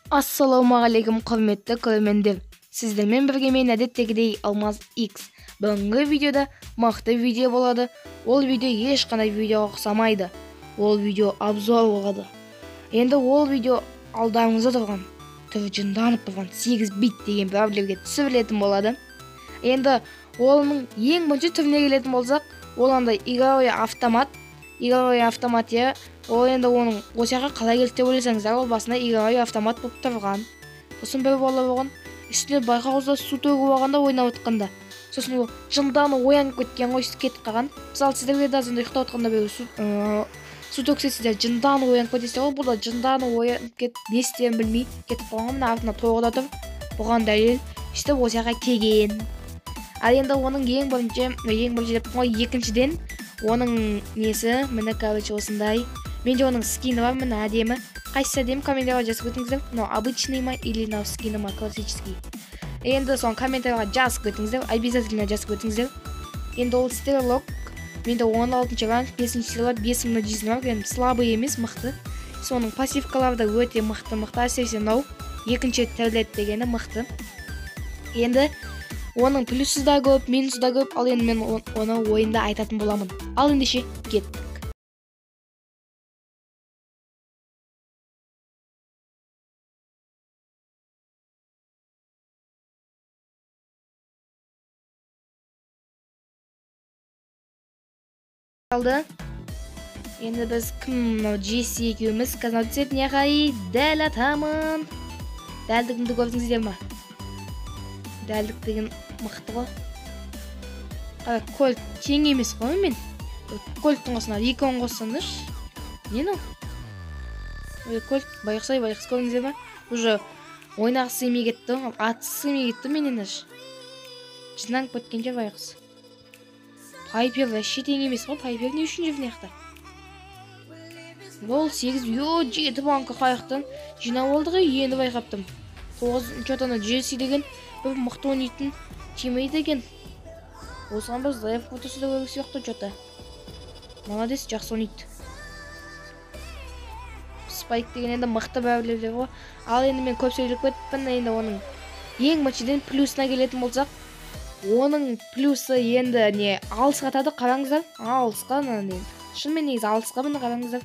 Ассалаумағалейкум құрметті көрермендер. Сіздермен бірге мен әдеттегідей Алмаз X. Бүгінгі видеода мықты видео болады. Ол видео ешқандай видеоға ұқсамайды. Ол видео обзор болады. Енді ол видео алдарыңызда тұрған, түрі жынданып тұрған 8 бит деген проблемге түсірілетін болады. Енді оның ең бірінші түріне келетін болсақ, ол андай игровой автомат. Игровой автомат я. Ол енді оның осыяққа қалай келді деп ойласаңыздар, ол басында игровой автомат болып тұрған. Сосын бір бала болған, үстіне байқаусызда су төгіп алғанда ойнап отқанда. Сосын ол жындан оянып кеткен ғой, кетіп қалған. Мысалы сіздерге де азында ұйықтап отқанда бір су төксе сіздер жындан оянып кетесіздер ғой, бұл да жындан оянып кетіп, не істерін білмей кетіп қалған. Мына артында тоғыда тұр. Бұған дәлел сөйтіп осыяққа келген. Ал енді оның ең бірінші деп қой, екіншіден оның несі, міне короче осындай. Менде оның скины бар, міне әдемі. Қайсысы әдемі, комментарияға жазып өтіңіздер. Но обычный ма или на скины ма классический. Енді соны комментарияға жазып өтіңіздер, обязательно жазып өтіңіздер. Енді ол стерлок. Менде 16 ранг, 5 сила, 5000 жизнь бар, енді слабый емес, мықты. Соның пассивкалары да өте мықты, әсіресе мынау екінші тәулет дегені мықты. Енді оның плюсы да көп, минусы да көп. Ал енді мен оны ойында айтатын боламын. Ал ендеше кеттік. Енді біз кім, Джесси екеуміз казнауцетіне қарай дәл атамын. Дәлдігімді көрдіңіздер ма? Дәлдік деген мықты ғой. Қара кольт тең емес қой мен. Кольттың қосына 2 қоссаңдыш. Не ну? Кольт байқсай көрдіңіздер ма? Уже ойнағысы емей кетті, атысы емей кетті менен аш. Жынанып кеткенше байқсы. Пайпер вообще тең емес қой, Пайпер не үшін жүрген яқта? Ол 8, 7 банка қайықтан жинап алды ғой, енді байқаптым. 9 чотаны Джесси деген бір мықты ойнайтын тимейт екен. Осыған біз лайф фотосы да көргісі жоқты жота. Молодец, жақсы ойнайды. Спайк деген енді мықты бәрілер ғой. Ал енді мен көп сөйлеп кеттім, енді оның ең біріншіден плюсына келетін болсақ, оның плюсы енді не алысқа атады, қараңыздар. Алысқа енді. Шынымен негізі алысқа міне қараңыздар.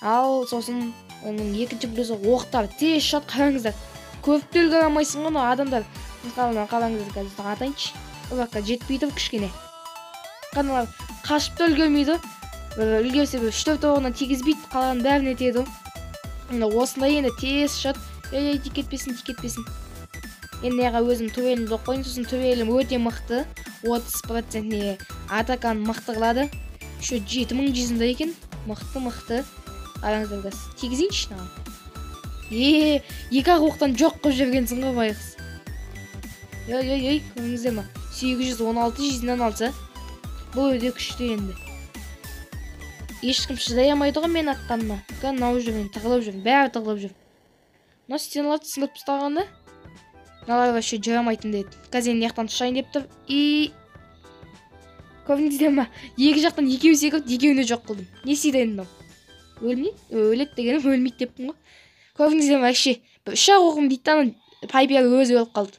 Ал сосын оның екінші плюсы оқтар тез шат, қараңыздар. Көпті үлгере алмайсың ғой адамдар. Мысалы қараңыздар, қазір атайыншы. Олаққа жетпейді кішкене. Қаналар қашып та үлгермейді. Үлгерсе 3-4 оғынан тигізбейді, қалған бәрін етеді. Осындай енді тез шат. Тик кетпесін. Енді неға өзім төбелімді қойын, сосын төбелім өте мықты. 30%-не атакан мықты қылады. 7000 жизньда екен. Мықты. Қараңыздар газ. Тигізейінші наған. Екі-ақ оқтан жоқ қып жүргенсің ғой байқыз. Көріңіздер ма? 816 жизньнан алса. Бұл өте күшті енді. Ешкім шыдай алмайды ғой мен атқаныма. Нау жүрген, тығылып жүрген, бәрі тығылып жүр. Мына стеналарды сыңып ұстағанда, налар вообще жүрамайтын деді. Қазен яқтан тұшайын деп тұр. Көріңіздер ма? Екі жақтан екеуі секіріп, екеуіне жоқ қылдым. Не істейді енді мынау? Өледі дегенім өлмейді деппін ғой. Көріңіздер ма? Үш-ақ оғым дейді, Пайпер өзі өліп қалды.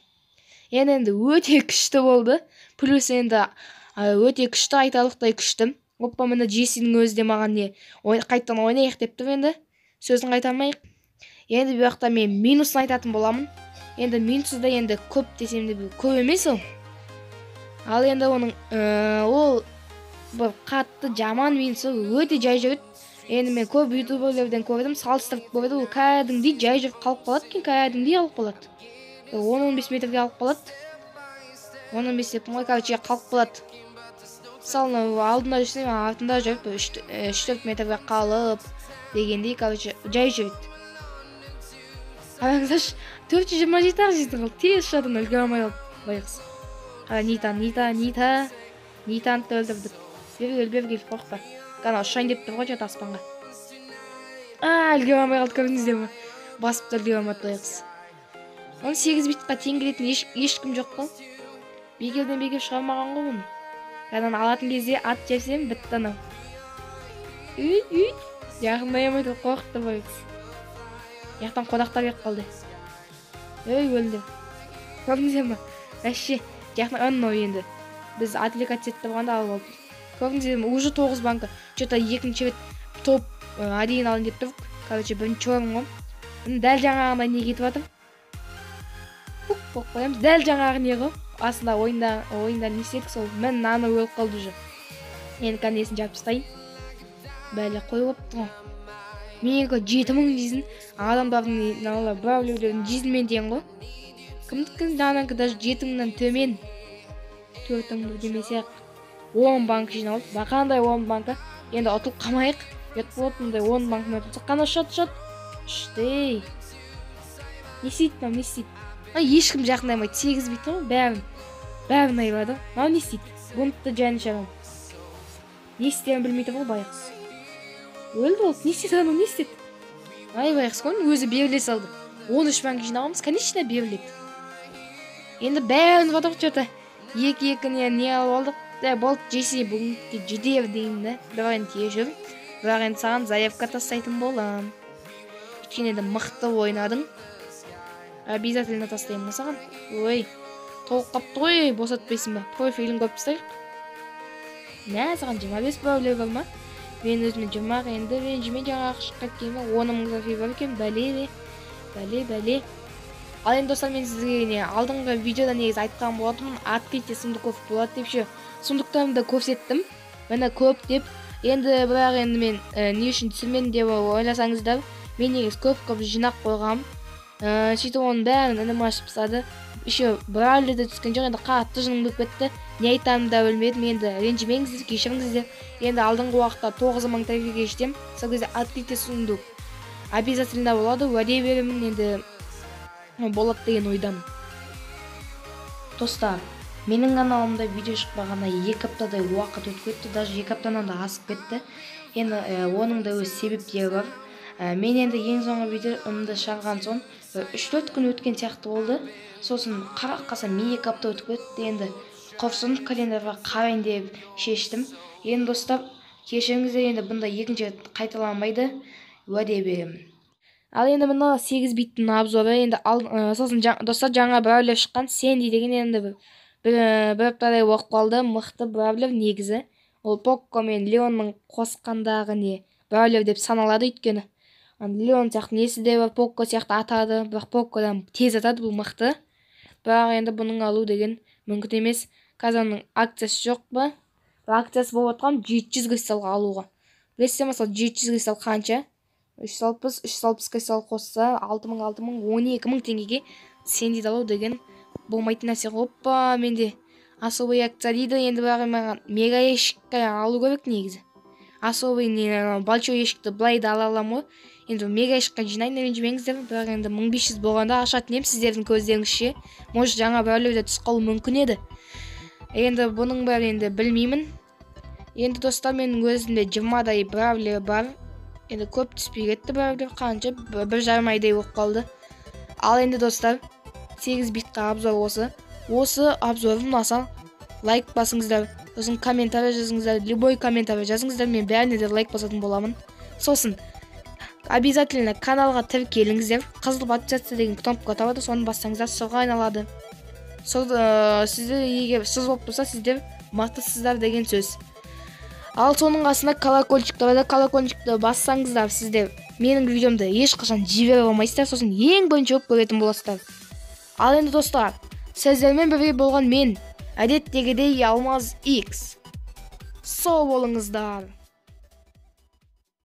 Енді өте күшті болды. Плюс енді өте күшті, айтарлықтай күшті. Оппа, міне Джессидің өзі де маған не қайттан ойнайық деп тұр енді. Сөзін қайтармайық. Енді бұл жақта мен минусын айтатын боламын. Енді минусы да енді көп десем де көп емес ол. Ал енді оның ол бір қатты жаман минусы өте жай жүреді. Енді мен көп ютуберлерден көрдім, салыстырып көрді, ол кәдімгідей жай жүріп қалып қалады екен, кәдімгідей алып қалады. 10-15 метрге алып қалады. 15 деп қой, короче, қалып қалады. Мысалы, алдында жүрсем, артында жүріп 3-4 метрге қалып дегендей, короче, жай жүреді. Қараңыздар, 427 жизнь қалды, тез шадын үлгере алмай қалды, байқыз. Қара, Нитанды өлдірдік. Бері қорықпа. Қана ұшайын деп тұр ғой жат аспанға. Үлгере алмай қалды, көрдіңіздер ме? Басып та үлгере алмады байқыз. Оның 8 битқа тең келетін ешкім жоқ қой. Бегерден шығармаған ғой оны. Қанан алатын кезде ат жерсем бітті анау. Жақындай алмайды, қорықты байқыз. Яқтан қодақтап ек қалды. Өлді. Көрдіңіздер ме? Вообще, яқтан анау енді. Біз отвлекать етті болғанда алып алдық. Көрдіңіздер ме? Уже 9 банка. Что-то екінші рет топ адейін алын деп тұрдық. Короче, бірінші орын ғой. Дәл жаңағында не кетіп жатыр? Қоямыз. Дәл жаңағы не ғой? Асында ойында не істедік сол. Мен наны өліп қалды уже. Енді кәнесін жап тастайын. Бәле қойып тұр. Менікі 7000 дейсін. Адамдардың бәулеулердің дизелмен тең ғой. Кімдікін дананкі даже 7000-нан төмен. 4000 демесек 10 банк жиналып. Бақандай 10 банка. Енді ұтылып қамайық. Ет болады мұндай 10 банк мөртілсі. Қана шот. Штей. Не істейді, не істейді? Ешкім жақындаймайды. 8 битті ғой. Бәрін айбады. Не істейді? Бұнтты жайны шағым. Не істерін білмейді ғой байқыз. Өлді ол. Не істеді анау, не істеді? Байқыз қойын өзі беріле салды. 13 банк жинағымыз, конечно, беріледі. Енді бәрін ғадық что-то. Екі-екіне не алып алдық. Болды жесе бүгінгі жедер деймін да. Бірақ енді тежір. Бірақ енді саған заявка тастайтын болам. Өйткені де мықты ойнадың. Обязательно тастаймын саған. Ой, толық қапты ғой, босатпайсың ба? Профилін көп тастайық. Мә, саған 25 бәуле бар ма? Мен өзіме 20 енді ренжімен жаңа ақшыққа кейме 10 мың зафи бар екен. Бәле. Ал енді достар, мен сізге алдыңғы видеода негіз айтқан болатынмын. Открытие сундуков болады деп ше. Сундуктарымды көрсеттім. Мені көп деп. Енді бірақ енді мен не үшін түсірмедім деп ойласаңыздар, мен негіз көп жинақ қойғам. Сөйтіп оның бәрін інім ашып тастады. Еще браулерде түскен жоқ, енді қатты жыным болып кетті. Не айтамын да білмедім. Енді ренжімеңіздер, кешіріңіздер. Енді алдыңғы уақытта 9000 трафикке жетем. Сол кезде открытие сундук обязательно болады. Уәде беремін, енді болады деген ойдамын. Достар, менің каналымда видео шықпағанда 2 аптадай уақыт өтіп кетті, даже 2 аптадан да асып кетті. Енді оның да өз себептері бар. Мен енді ең соңғы видеомды шығарған соң 3-4 күн өткен сияқты болды. Сосын қарақ қасам 2 апта өтіп кетті. Енді құрсын календарьға қарайын деп шештім. Енді достар, кешіріңіздер, енді бұнда екінші рет қайталанбайды, уәде беремін. Ал енді мына 8 биттің обзоры. Енді сосын достар, жаңа браулер шыққан Сэнди деген енді бір аптадай уақыт қалды. Мықты браулер негізі. Ол Покко мен Леонның қосқандағы не браулер деп саналады өйткені. Леон сияқты несі де бар, Покко сияқты атады, бірақ Поккодан тез атады, бұл мықты. Бірақ енді бұның алу деген мүмкін емес. Қазанның акциясы жоқ ба? Акциясы болып отқан 700 кристалға алуға. Білесіздер ме, 700 кристал қанша? 360 кристал қосса 6000, 12000 теңгеге Сэнди алу деген болмайтын нәрсе. Оппа, менде особый акция дейді. Енді бірақ маған мега ешікті алу керек негізі. Особый большой ешікті былай да ала алам ғой. Енді мега ешікті жинайын, ренжімеңіздер. Бірақ енді 1500 болғанда ашатын ем, сіздердің көздеріңізше. Может жаңа браулерде түсіп қалуы мүмкін еді. Енді бұның бәрі енді білмеймін. Енді достар, менің өзімде 20-дай браулер бар. Енді көп түспей кетті браулер, қанша 1,5 айдай болып қалды. Ал енді достар, 8 битқа обзор осы. Осы обзорым ұнаса лайк басыңыздар. Сосын комментарий жазыңыздар, любой комментарий жазыңыздар, мен бәріне де лайк басатын боламын. Сосын обязательно каналға тіркеліңіздер. Қызыл подписаться деген кнопка табады, соны бассаңыздар сырға айналады. Сіздер егер сіз болып тұрса, сіздер мақтысыздар деген сөз. Ал соның қасында колокольчикті бар, колокольчикті бассаңыздар, сіздер менің видеомды ешқашан жібере алмайсыздар, сосын ең бірінші болып көретін боласыздар. Ал енді достар, сіздермен бірге болған мен, әдеттегідей Алмаз X. Сау болыңыздар.